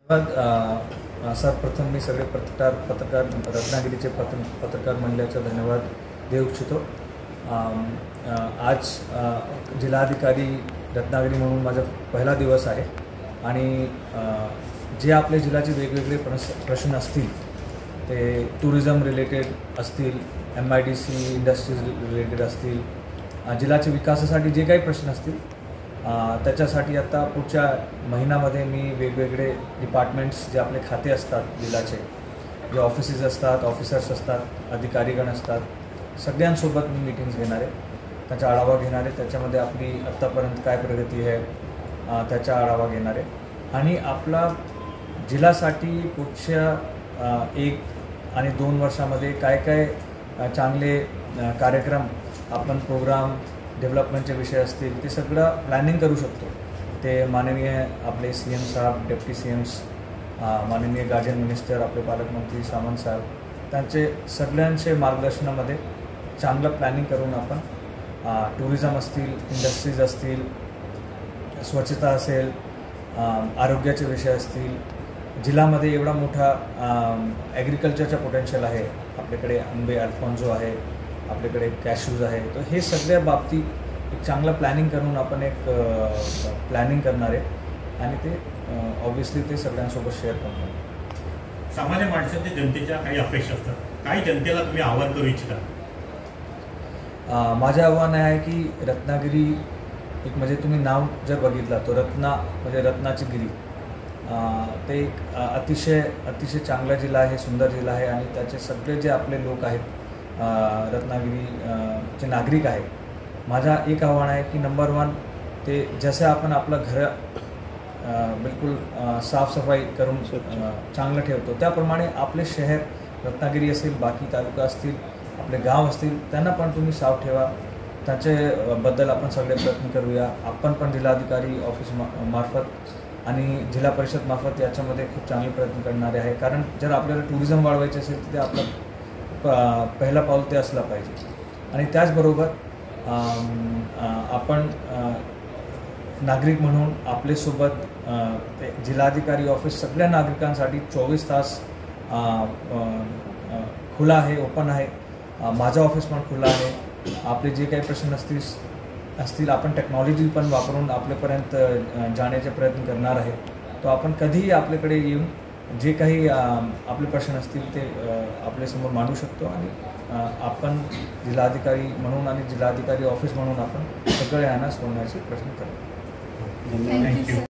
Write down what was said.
सर्वप्रथम मी सगळे पत्रकार रत्नागिरीचे पत्रकार मंडळाचा धन्यवाद देऊ इच्छितो। आज जिल्हाधिकारी रत्नागिरी म्हणून माझा पहिला दिवस आहे आणि जे आपल्या जिल्ह्याचे वेगवेगळे प्रश्न असतील ते टुरिझम रिलेटेड असतील, MIDC इंडस्ट्रीज रिलेटेड असतील, जिल्ह्याच्या विकासासाठी जे काही प्रश्न असतील त्याच्यासाठी आता पुढच्या महिन्यामध्ये मी वेगवेगळे डिपार्टमेंट्स जे आपले खाते असतात जिल्ह्याचे, जे ऑफिसेस असतात, ऑफिसर्स असतात, अधिकारीगण असतात, सगळ्यांसोबत मी मीटिंग्स घेणार आहे, त्याचा आढावा घेणार आहे। त्याच्यामध्ये आपली आत्तापर्यंत काय प्रगती आहे त्याचा आढावा घेणार आहे आणि आपला जिल्ह्यासाठी पुढच्या 1 आणि 2 वर्षामध्ये काय काय चांगले कार्यक्रम आपण प्रोग्राम डेव्हलपमेंटचे विषय असतील ते सगळं प्लॅनिंग करू शकतो। ते माननीय आपले CM साहेब, डेप्टी CMs, माननीय गार्जियन मिनिस्टर, आपले पालकमंत्री सामंत साहेब, त्यांचे सगळ्यांचे मार्गदर्शनामध्ये चांगलं प्लॅनिंग करून आपण टुरिझम असतील, इंडस्ट्रीज असतील, स्वच्छता असेल, आरोग्याचे विषय असतील, जिल्ह्यामध्ये एवढा मोठा ॲग्रिकल्चरचा पोटेन्शियल आहे, आपल्याकडे आंबे अल्फॉन्सो आहे, आपल्याकडे कॅशूज आहे, तर हे सगळ्या बाबतीत एक चांगलं प्लॅनिंग करून आपण एक प्लॅनिंग करणार आहे आणि ते ऑब्व्हियसली ते सगळ्यांसोबत शेअर करणार। सामान्य माणसाच्या जनतेच्या काही अपेक्षा असतात, काही जनतेला तुम्ही आवाहन करू इच्छिता? माझं आव्हान आहे की रत्नागिरी एक म्हणजे तुम्ही नाव जर बघितला तो रत्ना म्हणजे रत्नाची गिरी, ते एक अतिशय चांगला जिल्हा आहे, सुंदर जिल्हा आहे आणि त्याचे सगळे जे आपले लोक आहेत, रत्नागिरीचे नागरिक आहेत, माझा एक आव्हान आहे की नंबर 1 ते जसं आपण आपलं घर बिलकुल साफसफाई करून चांगलं ठेवतो त्याप्रमाणे आपले शहर रत्नागिरी असेल, बाकी तालुका असतील, आपले गाव असतील, त्यांना पण तुम्ही साफ ठेवा। त्याच्याबद्दल आपण सगळे प्रयत्न करूया। आपण पण जिल्हाधिकारी ऑफिस मार्फत आणि जिल्हा परिषद मार्फत याच्यामध्ये खूप चांगले प्रयत्न करणारे आहे, कारण जर आपल्याला टुरिझम वाढवायचे असेल तर ते आपलं पहिला पाऊल ते असला पाहिजे। आणि त्याचबरोबर आपण नागरिक म्हणून आपल्यासोबत जिल्हाधिकारी ऑफिस सगळ्या नागरिकांसाठी 24 तास खुला आहे, ओपन आहे। माझं ऑफिस पण खुलं आहे। आपले जे काही प्रश्न असतील आपण टेक्नॉलॉजी पण वापरून आपल्यापर्यंत जाण्याचे प्रयत्न करणार आहे। तो आपण कधीही आपल्याकडे येऊन जे काही आपले प्रश्न असतील ते आपल्यासमोर मांडू शकतो आणि आपण जिल्हाधिकारी म्हणून आणि जिल्हाधिकारी ऑफिस म्हणून आपण सगळे यांना सोडण्याचे प्रयत्न करतो। थँक्यू।